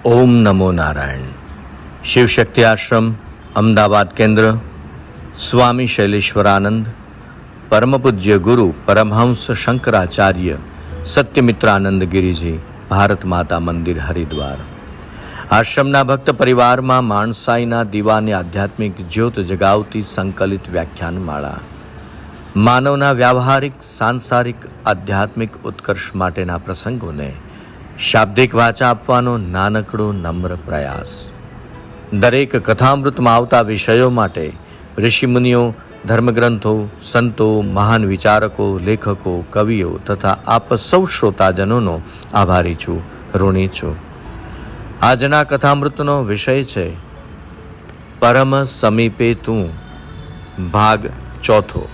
ઓમ નમો નારાયણ. શિવશક્તિ આશ્રમ, અમદાવાદ કેન્દ્ર. સ્વામી શૈલેશ્વરાનંદ, પરમ પૂજ્ય ગુરુ પરમહંસ શંકરાચાર્ય સત્યમિત્રાનંદ ગિરિજી, ભારત માતા મંદિર, હરિદ્વાર. આશ્રમના ભક્ત પરિવારમાં માણસાઈના દીવાની આધ્યાત્મિક જ્યોત જગાવતી સંકલિત વ્યાખ્યાનમાળા માનવના વ્યાવહારિક, સાંસારિક, આધ્યાત્મિક ઉત્કર્ષ માટેના પ્રસંગોને શાબ્દિક વાચા આપવાનો નાનકડો નમ્ર પ્રયાસ. દરેક કથામૃતમાં આવતા વિષયો માટે ઋષિમુનિઓ, ધર્મગ્રંથો, સંતો, મહાન વિચારકો, લેખકો, કવિઓ તથા આપ સૌ શ્રોતાજનોનો આભારી છું, ઋણી છું. આજના કથામૃતનો વિષય છે પરમ સમીપે તું, ભાગ ચોથો.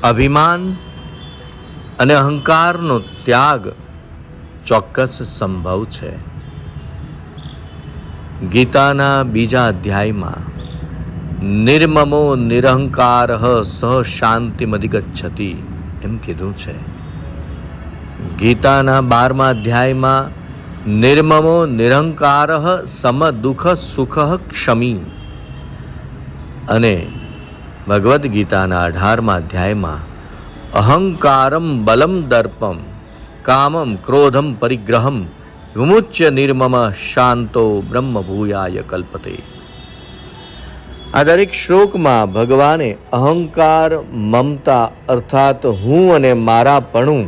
અભિમાન અને અહંકારનો ત્યાગ ચોક્કસ સંભવ છે. ગીતાના બીજા અધ્યાયમાં નિર્મમો નિરહંકાર સહ શાંતિમધિગચ્છતિ એમ કીધું છે. ગીતાના 12મા અધ્યાયમાં નિર્મમો નિરહંકાર સમ દુઃખ સુખ ક્ષમી, અને ભગવદ્ ગીતાના 18મા અધ્યાયમાં અહંકારમ બલમ દર્પમ કામમ ક્રોધમ પરિગ્રહમ વિમુચ્ય નિર્મમ શાંતો બ્રહ્મ ભૂયાય કલ્પતે. આ દરેક શ્લોકમાં ભગવાને અહંકાર, મમતા અર્થાત હું અને મારાપણું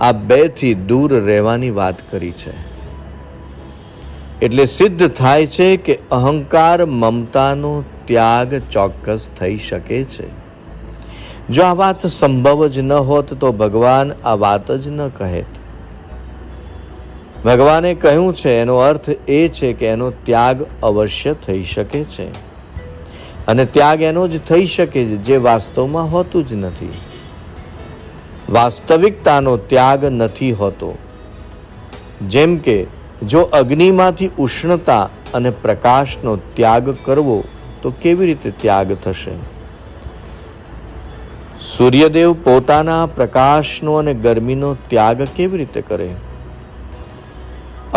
આ બેથી દૂર રહેવાની વાત કરી છે. એટલે સિદ્ધ થાય છે કે અહંકાર, મમતાનો ત્યાગ ચોક્કસ થઈ શકે છે. જો આ વાત સંભવ જ ન હોત તો ભગવાન આ વાત જ ન કહેત. ભગવાને કહ્યું છે એનો અર્થ એ છે કે એનો ત્યાગ અવશ્ય થઈ શકે છે, અને ત્યાગ એનો જ થઈ શકે જે વાસ્તવમાં હોતું જ નથી. વાસ્તવિકતાનો ત્યાગ નથી હોતો. જેમ કે જો અગ્નિમાંથી ઉષ્ણતા અને પ્રકાશનો ત્યાગ કરવો તો કેવી રીતે ત્યાગ થશે? સૂર્યદેવ પોતાના પ્રકાશનો અને ગરમીનો ત્યાગ કેવી રીતે કરે?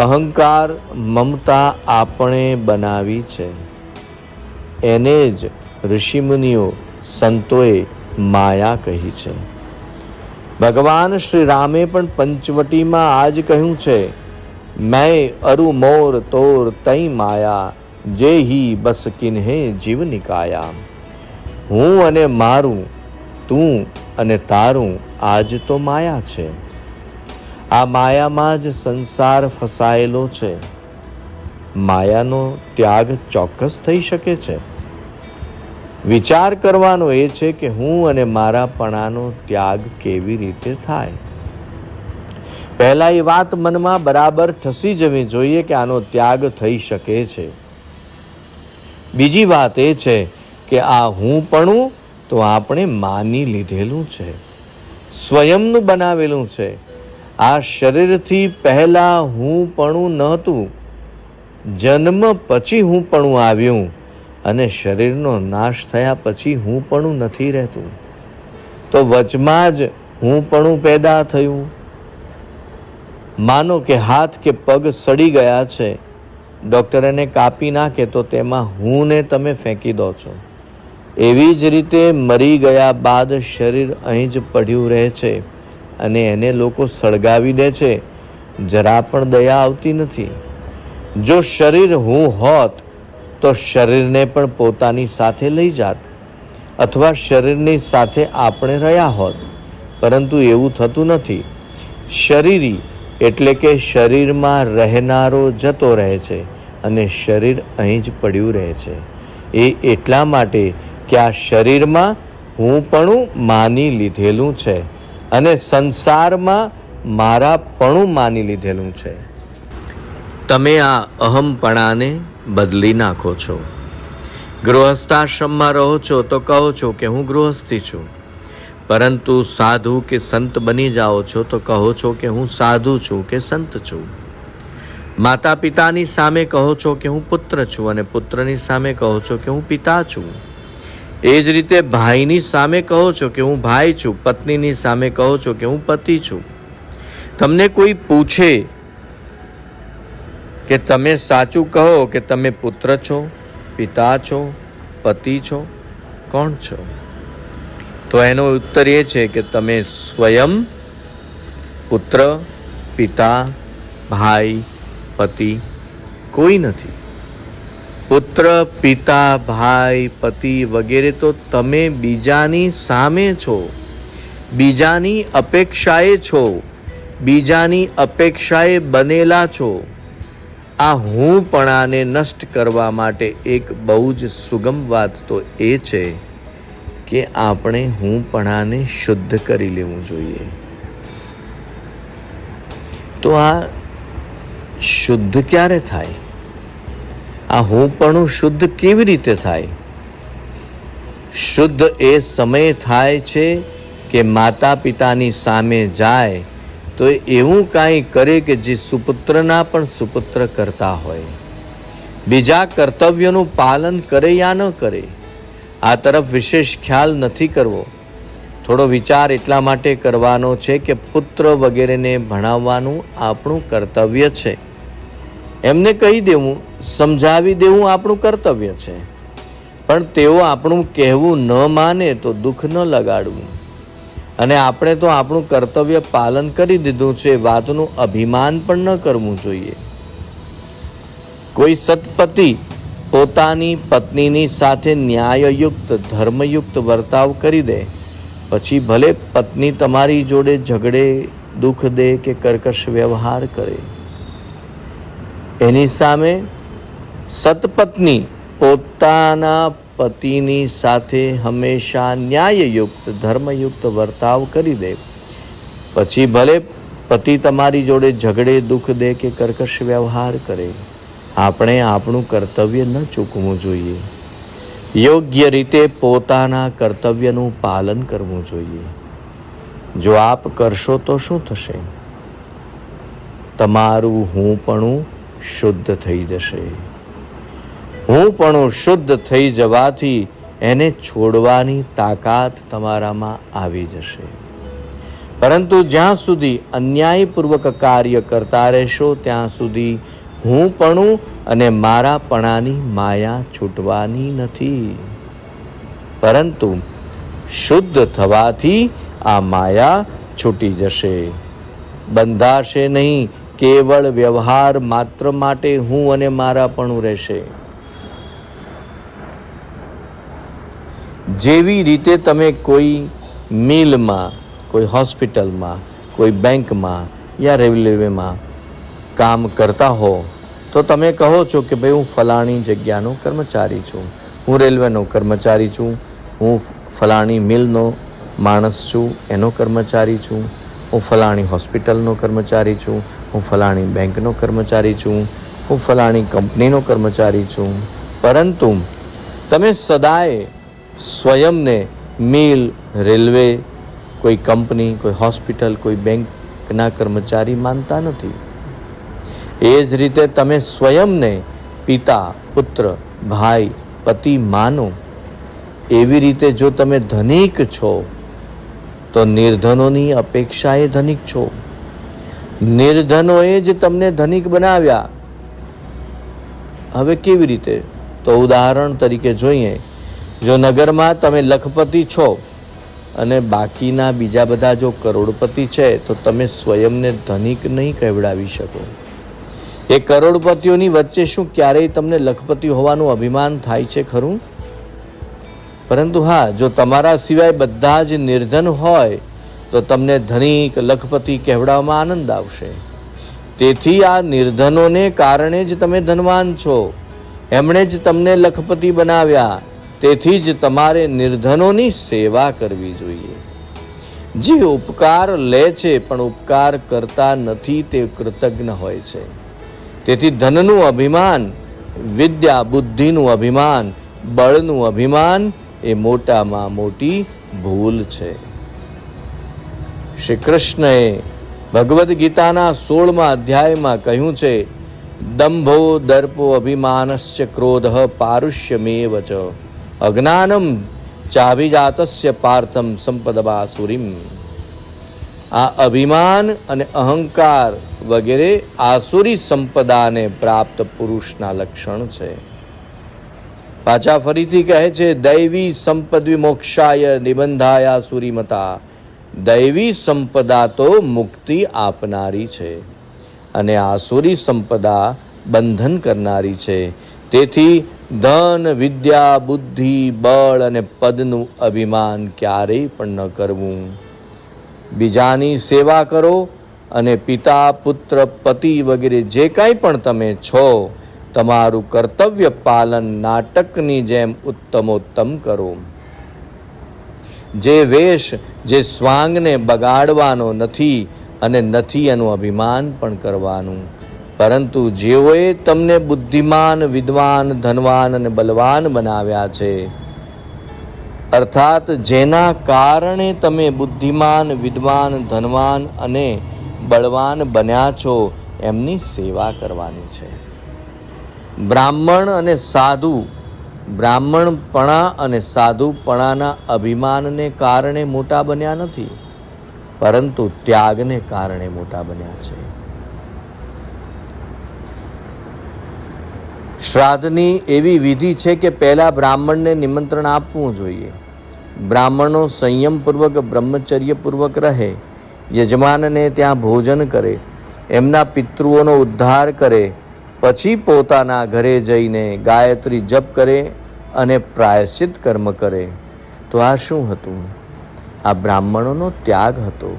અહંકાર, મમતા આપણે બનાવી છે. એને જ ઋષિમુનિઓ, સંતોએ માયા કહી છે. ભગવાન શ્રી રામે પણ પંચવટીમાં આજ કહ્યું છે, મેં અરુ મોર તોર તઈ માયા, જે હી બસ કિન્હે જીવ નિકાયા. હું અને મારું, તું અને તારું આજ તો માયા છે. આ માયામાં જ સંસાર ફસાયેલો છે. માયાનો ત્યાગ ચોક્કસ થઈ શકે છે. વિચાર કરવાનો એ છે કે હું અને મારાપણાનો ત્યાગ કેવી રીતે થાય. પહેલા એ વાત મનમાં બરાબર ઠસી જવી જોઈએ કે આનો ત્યાગ થઈ શકે છે. બીજી વાત એ છે કે આ હુંપણું તો આપણે માની લીધેલું છે, સ્વયંનું બનાવેલું છે. આ શરીરથી પહેલા હુંપણું નહોતું. જન્મ પછી હુંપણું આવ્યું, અને શરીરનો નાશ થયા પછી હુંપણું નથી રહેતું. તો વચમાં જ હુંપણું પેદા થયું. માનો કે હાથ કે પગ સડી ગયા છે, ડૉક્ટર એને કાપી નાખે તો તેમાં હુંને તમે ફેંકી દો છો. એવી જ રીતે મરી ગયા બાદ શરીર અહીં જ પડ્યું રહે છે, અને એને લોકો સળગાવી દે છે. જરા પણ દયા આવતી નથી. જો શરીર હું હોત તો શરીરને પણ પોતાની સાથે લઈ જાત, અથવા શરીરની સાથે આપણે રહ્યા હોત. પરંતુ એવું થતું નથી. શરીરી એટલે કે શરીરમાં રહેનારો જતો રહે છે, અને શરીર અહીં જ પડ્યું રહે છે. એ એટલા માટે કે આ શરીરમાં હુંપણું માની લીધેલું છે, અને સંસારમાં મારાપણું માની લીધેલું છે. તમે આ અહમપણાને બદલી નાખો છો. ગૃહસ્થાશ્રમમાં રહો છો તો કહો છો કે હું ગૃહસ્થી છું, પરંતુ સાધુ કે સંત બની જાઓ છો તો કહો છો કે હું સાધુ છું કે સંત છું. માતા પિતાની સામે કહો છો કે હું પુત્ર છું, અને પુત્રની સામે કહો છો કે હું પિતા છું. એ જ રીતે ભાઈની સામે કહો છો કે હું ભાઈ છું, પત્નીની સામે કહો છો કે હું પતિ છું. તમને કોઈ પૂછે કે તમે સાચું કહો કે તમે પુત્ર છો, પિતા છો, પતિ છો, કોણ છો? તો એનો ઉત્તર એ છે કે તમે સ્વયં પુત્ર, પિતા, ભાઈ, પતિ કોઈ નથી. પુત્ર, પિતા, ભાઈ, પતિ વગેરે તો તમે બીજાની સામે છો, બીજાની અપેક્ષાએ છો, બીજાની અપેક્ષાએ બનેલા છો. આ હુંપણાને નષ્ટ કરવા માટે એક બહુ જ સુગમ વાત તો એ છે કે આપણે હુંપણાને શુદ્ધ કરી લેવું જોઈએ. તો આ શુદ્ધ ક્યારે થાય? આ હુંપણું શુદ્ધ કેવી રીતે થાય? શુદ્ધ એ સમય થાય છે કે માતા પિતાની સામે જાય તો એવું કાંઈ કરે કે જે સુપુત્રના પણ સુપુત્ર કરતા હોય. બીજા કર્તવ્યનું પાલન કરે યા ન કરે, આ તરફ વિશેષ ખ્યાલ નથી કરવો. થોડો વિચાર એટલા માટે કરવાનો છે કે પુત્ર વગેરેને ભણાવવાનું આપણું કર્તવ્ય છે. એમને કહી દેવું, સમજાવી દેવું આપણું કર્તવ્ય છે. પણ તેઓ આપણું કહેવું ન માને તો દુઃખ ન લગાડવું. અને આપણે તો આપણું કર્તવ્ય પાલન કરી દીધું છે, વાતનું અભિમાન પણ ન કરવું જોઈએ. કોઈ સત્પતિ પોતાની પત્નીની સાથે ન્યાયયુક્ત, ધર્મયુક્ત વર્તાવ કરી દે, પછી ભલે પત્ની તમારી જોડે ઝઘડે, દુઃખ દે કે કર્કશ વ્યવહાર કરે, એની સામે સત્પત્ની પોતાના પતિની સાથે હંમેશા ન્યાયયુક્ત, ધર્મયુક્ત વર્તાવ કરી દે, પછી ભલે પતિ તમારી જોડે ઝઘડે, દુઃખ દે કે કર્કશ વ્યવહાર કરે, આપણે આપણું કર્તવ્ય ન ચૂકવું જોઈએ. યોગ્ય રીતે પોતાના કર્તવ્યનું પાલન કરવું જોઈએ. જો આપ કરશો તો શું થશે? તમારું હુંપણું શુદ્ધ થઈ જશે. હુંપણું શુદ્ધ થઈ જવાથી એને છોડવાની તાકાત તમારામાં આવી જશે. પરંતુ જ્યાં સુધી અન્યાયપૂર્વક કાર્ય કરતા રહેશો ત્યાં સુધી હુંપણું અને મારાપણાની માયા છૂટવાની નથી. પરંતુ શુદ્ધ થવાથી આ માયા છૂટી જશે, બંધાશે નહીં. કેવળ વ્યવહાર માત્ર માટે હું અને મારાપણું રહેશે. જેવી રીતે તમે કોઈ મિલમાં, કોઈ હોસ્પિટલમાં, કોઈ બેંકમાં યા રેલવેમાં કામ કરતા હો તો તમે કહો છો કે ભાઈ હું ફલાણી જગ્યાનો કર્મચારી છું, હું રેલવેનો કર્મચારી છું, હું ફલાણી મિલનો માણસ છું, એનો કર્મચારી છું, હું ફલાણી હોસ્પિટલનો કર્મચારી છું, હું ફલાણી બેંકનો કર્મચારી છું, હું ફલાણી કંપનીનો કર્મચારી છું. પરંતુ તમે સદાય સ્વયંને મિલ, રેલવે, કોઈ કંપની, કોઈ હોસ્પિટલ, કોઈ બેંકના કર્મચારી માનતા નથી. એ જ રીતે તમે સ્વયંને પિતા, પુત્ર, ભાઈ, પતિ માનો. એવી રીતે જો તમે ધનિક છો તો નિર્ધનોની અપેક્ષાએ ધનિક છો. નિર્ધનોએ જ તમને ધનિક બનાવ્યા. હવે કેવી રીતે? તો ઉદાહરણ તરીકે જોઈએ, જો નગરમાં તમે લખપતિ છો અને બાકીના બીજા બધા જો કરોડપતિ છે તો તમે સ્વયંને ધનિક નહીં કહેવડાવી શકો. એ કરોડપતિઓની વચ્ચે શું ક્યારેય તમને લખપતિ હોવાનું અભિમાન થાય છે ખરું? પરંતુ હા, જો તમારા સિવાય બધા જ નિર્ધન હોય તો તમને ધનિક, લખપતિ કહેવડાવવામાં આનંદ આવશે. તેથી આ નિર્ધનોને કારણે જ તમે ધનવાન છો. એમણે જ તમને લખપતિ બનાવ્યા. તેથી જ તમારે નિર્ધનોની સેવા કરવી જોઈએ. જે ઉપકાર લે છે પણ ઉપકાર કરતા નથી તે કૃતજ્ઞ હોય છે. તેથી ધનનું અભિમાન, વિદ્યા બુદ્ધિનું અભિમાન, બળનું અભિમાન એ મોટામાં મોટી ભૂલ છે. શ્રી કૃષ્ણએ ભગવદ્ ગીતાના 16મા અધ્યાયમાં કહ્યું છે, દંભો દર્પો અભિમાનસ્ય ક્રોધઃ પારુષ્યમેવ ચ અજ્ઞાનમ ચાભિજાતસ્ય પાર્થમ સંપદવાસુરીમ. આ અભિમાન અને અહંકાર વગેરે આસુરી સંપદાને પ્રાપ્ત પુરુષના લક્ષણ છે. પાછા ફરીથી કહે છે, દૈવી સંપદ વિમોક્ષાય નિબંધાયા સુરીમતા. દૈવી સંપદા તો મુક્તિ આપનારી છે અને આસુરી સંપદા બંધન કરનારી છે. તેથી ધન, વિદ્યા, બુદ્ધિ, બળ અને પદનું અભિમાન ક્યારેય પણ ન કરવું. બીજાની સેવા કરો અને પિતા, પુત્ર, પતિ વગેરે જે કાંઈ પણ તમે છો, તમારું કર્તવ્ય પાલન નાટકની જેમ ઉત્તમોત્તમ કરો. જે વેશ, જે સ્વાંગને બગાડવાનો નથી અને નથી એનું અભિમાન પણ કરવાનું. પરંતુ જેઓએ તમને બુદ્ધિમાન, વિદ્વાન, ધનવાન અને બલવાન બનાવ્યા છે, અર્થાત જેના કારણે તમે બુદ્ધિમાન, વિદ્વાન, ધનવાન અને બળવાન બન્યા છો, એમની સેવા કરવાની છે. બ્રાહ્મણ અને સાધુ, બ્રાહ્મણપણા અને સાધુપણાના અભિમાનને કારણે મોટા બન્યા નથી, પરંતુ ત્યાગને કારણે મોટા બન્યા છે. શ્રાદ્ધની એવી વિધિ છે કે પહેલા બ્રાહ્મણને નિમંત્રણ આપવું જોઈએ. બ્રાહ્મણો સંયમપૂર્વક, બ્રહ્મચર્યપૂર્વક રહે, યજમાનને ત્યાં ભોજન કરે, એમના પિતૃઓનો ઉદ્ધાર કરે, પછી પોતાના ઘરે જઈને ગાયત્રી જપ કરે અને પ્રાયશ્ચિત કર્મ કરે. તો આ શું હતું? આ બ્રાહ્મણોનો ત્યાગ હતો.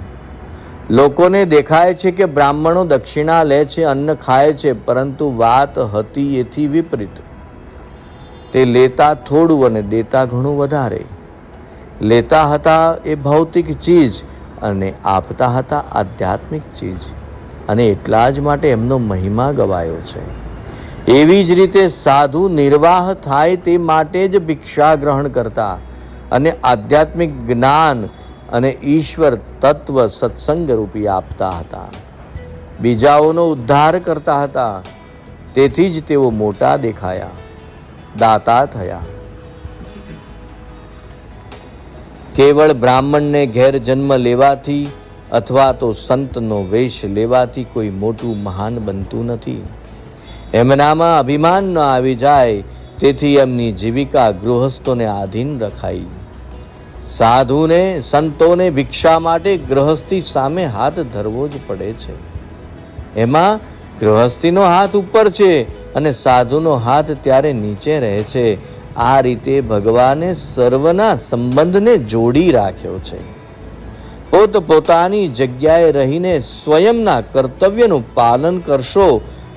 લોકોને દેખાય છે કે બ્રાહ્મણો દક્ષિણા લે છે, અન્ન ખાય છે, પરંતુ વાત હતી એથી વિપરીત. તે લેતા થોડું અને દેતા ઘણું વધારે. લેતા હતા એ ભૌતિક ચીજ અને આપતા હતા આધ્યાત્મિક ચીજ, અને એટલા જ માટે એમનો મહિમા ગવાયો છે. એવી જ રીતે સાધુ નિર્વાહ થાય તે માટે જ ભિક્ષા ગ્રહણ કરતા અને આધ્યાત્મિક જ્ઞાન અને ઈશ્વર તત્વ સત્સંગ રૂપી આપતા હતા. બીજાઓનો ઉદ્ધાર કરતા હતા. તેથી જ તેઓ મોટા દેખાયા, દાતા થયા. કેવળ બ્રાહ્મણને ઘેર જન્મ લેવાથી અથવા તો સંતનો વેશ લેવાથી કોઈ મોટું મહાન બનતું નથી. એમનામાં અભિમાન ન આવી જાય, તેથી એમની જીવિકા ગૃહસ્થોને આધીન રખાઈ. સાધુને, સંતોને ભિક્ષા માટે ગૃહસ્થી સામે હાથ ધરવો જ પડે છે. એમાં ગૃહસ્થીનો હાથ ઉપર છે અને સાધુનો હાથ ત્યારે નીચે રહે છે. આ રીતે ભગવાને સર્વના સંબંધને જોડી રાખ્યો છે. પોતપોતાની જગ્યાએ રહીને સ્વયંના કર્તવ્યનું પાલન કરશો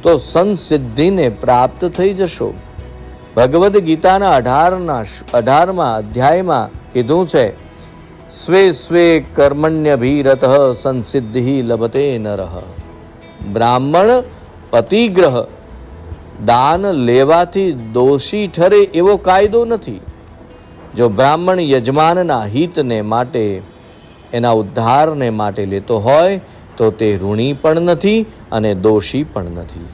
તો સંસિદ્ધિને પ્રાપ્ત થઈ જશો. ભગવદ્ ગીતાના 18મા અધ્યાયમાં કીધું છે, સ્વે સ્વે કર્મણ્યભીરતઃ સંસિદ્ધિ લભતે નરઃ. બ્રાહ્મણ પતિગ્રહ દાન લેવાથી દોષી ઠરે એવો કાયદો નથી. જો બ્રાહ્મણ યજમાનના હિતને માટે, એના ઉદ્ધારને માટે લેતો હોય તો તે ઋણી પણ નથી અને દોષી પણ નથી.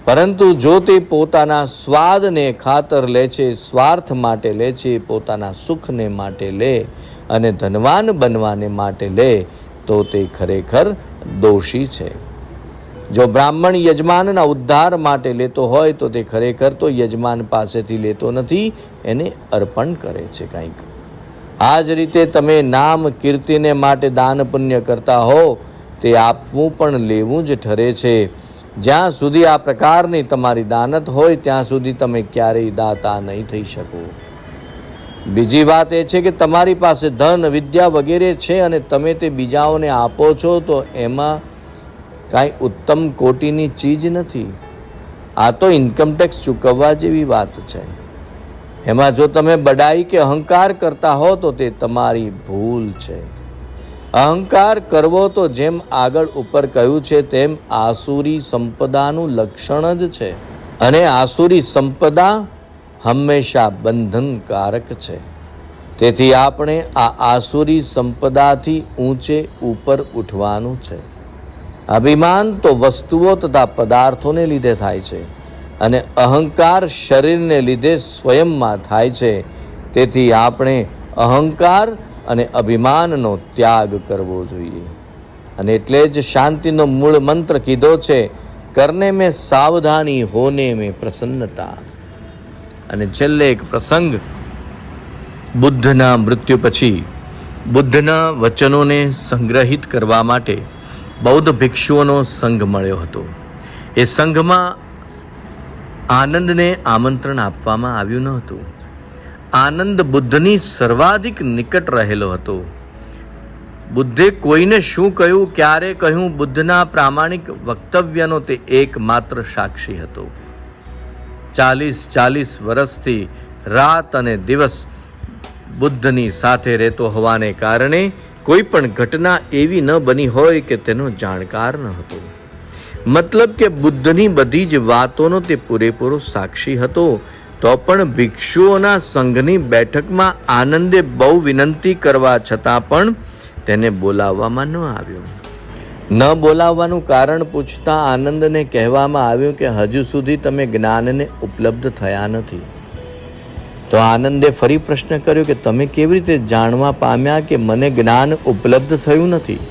પરંતુ જો તે પોતાના સ્વાદને ખાતર લે છે, સ્વાર્થ માટે લે છે, પોતાના સુખને માટે લે અને ધનવાન બનવાને માટે લે, તો તે ખરેખર દોષી છે. જો બ્રાહ્મણ યજમાનના ઉદ્ધાર માટે લેતો હોય તો તે ખરેખર તો યજમાન પાસેથી લેતો નથી, એને અર્પણ કરે છે કંઈક. આ જ રીતે તમે નામ કીર્તિને માટે દાન પુણ્ય કરતા હો, તે આપવું પણ લેવું જ ઠરે છે. જ્યાં સુધી આ પ્રકારની તમારી દાનત હોય ત્યાં સુધી તમે ક્યારેય દાતા નહીં થઈ શકો. બીજી વાત એ છે કે તમારી પાસે ધન, વિદ્યા વગેરે છે અને તમે તે બીજાઓને આપો છો તો એમાં કાંઈ ઉત્તમ કોટીની ચીજ નથી. આ તો ઇન્કમટેક્સ ચૂકવવા જેવી વાત છે. એમાં જો તમે બડાઈ કે અહંકાર કરતા હો તો તે તમારી ભૂલ છે. અહંકાર કરવો તો જેમ આગળ ઉપર કહ્યું છે તેમ આસુરી સંપદાનું લક્ષણ જ છે, અને આસુરી સંપદા હંમેશા બંધનકારક છે. તેથી આપણે આ આસુરી સંપદાથી ઊંચે ઉપર ઉઠવાનું છે. અભિમાન તો વસ્તુઓ તથા પદાર્થોને લીધે થાય છે અને અહંકાર શરીરને લીધે સ્વયંમાં થાય છે. તેથી આપણે અહંકાર અને અભિમાનનો ત્યાગ કરવો જોઈએ. અને એટલે જ શાંતિનો મૂળ મંત્ર કીધો છે, કરને મેં સાવધાની, હોને મેં પ્રસન્નતા. અને છેલ્લે એક પ્રસંગ, બુદ્ધના મૃત્યુ પછી બુદ્ધના વચનોને સંગ્રહિત કરવા માટે બૌદ્ધ ભિક્ષુઓનો સંઘ મળ્યો હતો. એ સંઘમાં આનંદને આમંત્રણ આપવામાં આવ્યું ન હતું. આનંદ બુદ્ધની સર્વાધિક નિકટ રહેલો હતો. બુદ્ધે કોઈને શું કહ્યું, ક્યારે કહ્યું, બુદ્ધના પ્રામાણિક વક્તવ્યનો તે એકમાત્ર સાક્ષી હતો. 40 વર્ષથી રાત અને દિવસ બુદ્ધની સાથે રહેતો હોવાને કારણે કોઈ પણ ઘટના એવી ન બની હોય કે તેનો જાણકાર ન હતો. મતલબ કે બુદ્ધની બધી જ વાતોનો તે પૂરેપૂરો સાક્ષી હતો. તો પણ ભિક્ષુઓના સંઘની બેઠકમાં આનંદે બહુ વિનંતી કરવા છતાં પણ તેને બોલાવવામાં ન આવ્યો. ન બોલાવવાનું કારણ પૂછતા આનંદને કહેવામાં આવ્યું કે હજુ સુધી તમે જ્ઞાનને ઉપલબ્ધ થયા નથી. તો આનંદે ફરી પ્રશ્ન કર્યો કે તમે કેવી રીતે જાણવા પામ્યા કે મને જ્ઞાન ઉપલબ્ધ થયું નથી?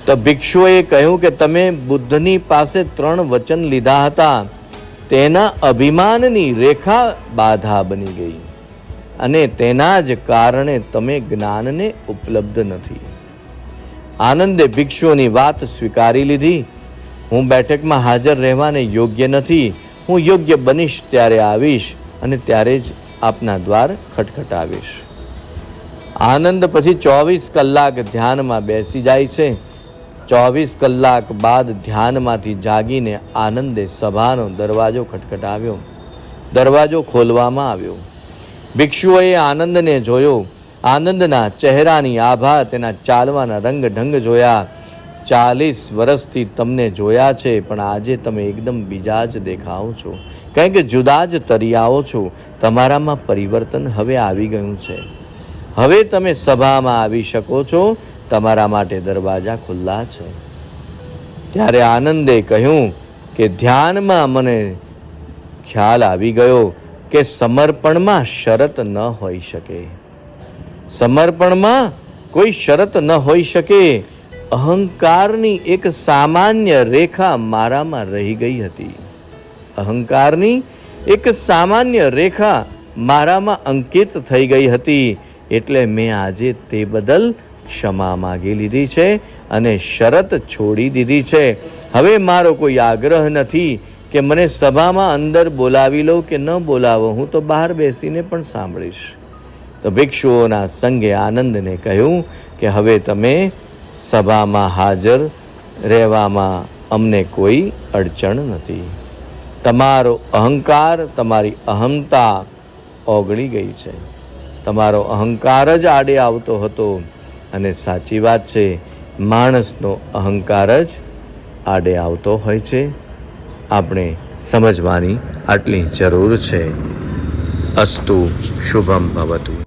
તો ભિક્ષુએ કહ્યું કે તમે બુદ્ધની પાસે 3 વચન લીધા હતા, તેના અભિમાનની રેખા બાધા બની ગઈ અને તેના જ કારણે તમે જ્ઞાનને ઉપલબ્ધ નથી. આનંદે ભિક્ષુઓની વાત સ્વીકારી લીધી. હું બેઠકમાં હાજર રહેવાને યોગ્ય નથી. હું યોગ્ય બનીશ ત્યારે આવીશ અને ત્યારે જ આપના દ્વાર ખટખટાવીશ. આનંદ પછી 24 કલાક ધ્યાનમાં બેસી જાય છે. 24 કલાક બાદ ધ્યાનમાંથી જાગીને આનંદે સભાનો દરવાજો ખટખટાવ્યો. દરવાજો ખોલવામાં આવ્યો. ભિક્ષુઓએ આનંદને જોયો. આનંદના ચહેરાની આભા, તેના ચાલવાના રંગ ઢંગ જોયા. 40 વર્ષથી તમને જોયા છે, પણ આજે તમે એકદમ બીજા જ દેખાઓ છો. કારણ કે જુદા જ તરિયાઓ છો. તમારામાં પરિવર્તન હવે આવી ગયું છે. હવે તમે સભામાં આવી શકો છો. તમારા માટે દરવાજા ખુલ્લા છે. ત્યારે આનંદે કહ્યું કે ધ્યાનમાં મને ખ્યાલ આવી ગયો કે સમર્પણમાં શરત ન હોઈ શકે. સમર્પણમાં કોઈ શરત ન હોઈ શકે. અહંકારની એક સામાન્ય રેખા મારામાં રહી ગઈ હતી. અહંકારની એક સામાન્ય રેખા મારામાં અંકિત થઈ ગઈ હતી. એટલે મેં આજે તે બદલ ક્ષમા માગી લીધી છે અને શરત છોડી દીધી છે. હવે મારો કોઈ આગ્રહ નથી કે મને સભામાં અંદર બોલાવી લો કે ન બોલાવો. હું તો બહાર બેસીને પણ સાંભળીશ. તો ભિક્ષુઓના સંઘે આનંદને કહ્યું કે હવે તમે સભામાં હાજર રહેવામાં અમને કોઈ અડચણ નથી. તમારો અહંકાર, તમારી અહમતા ઓગળી ગઈ છે. તમારો અહંકાર જ આડે આવતો હતો. અને સાચી વાત છે, માણસનો અહંકાર જ આડે આવતો હોય છે. આપણે સમજવાની આટલી જરૂર છે. અસ્તુ શુભમ ભવતુ.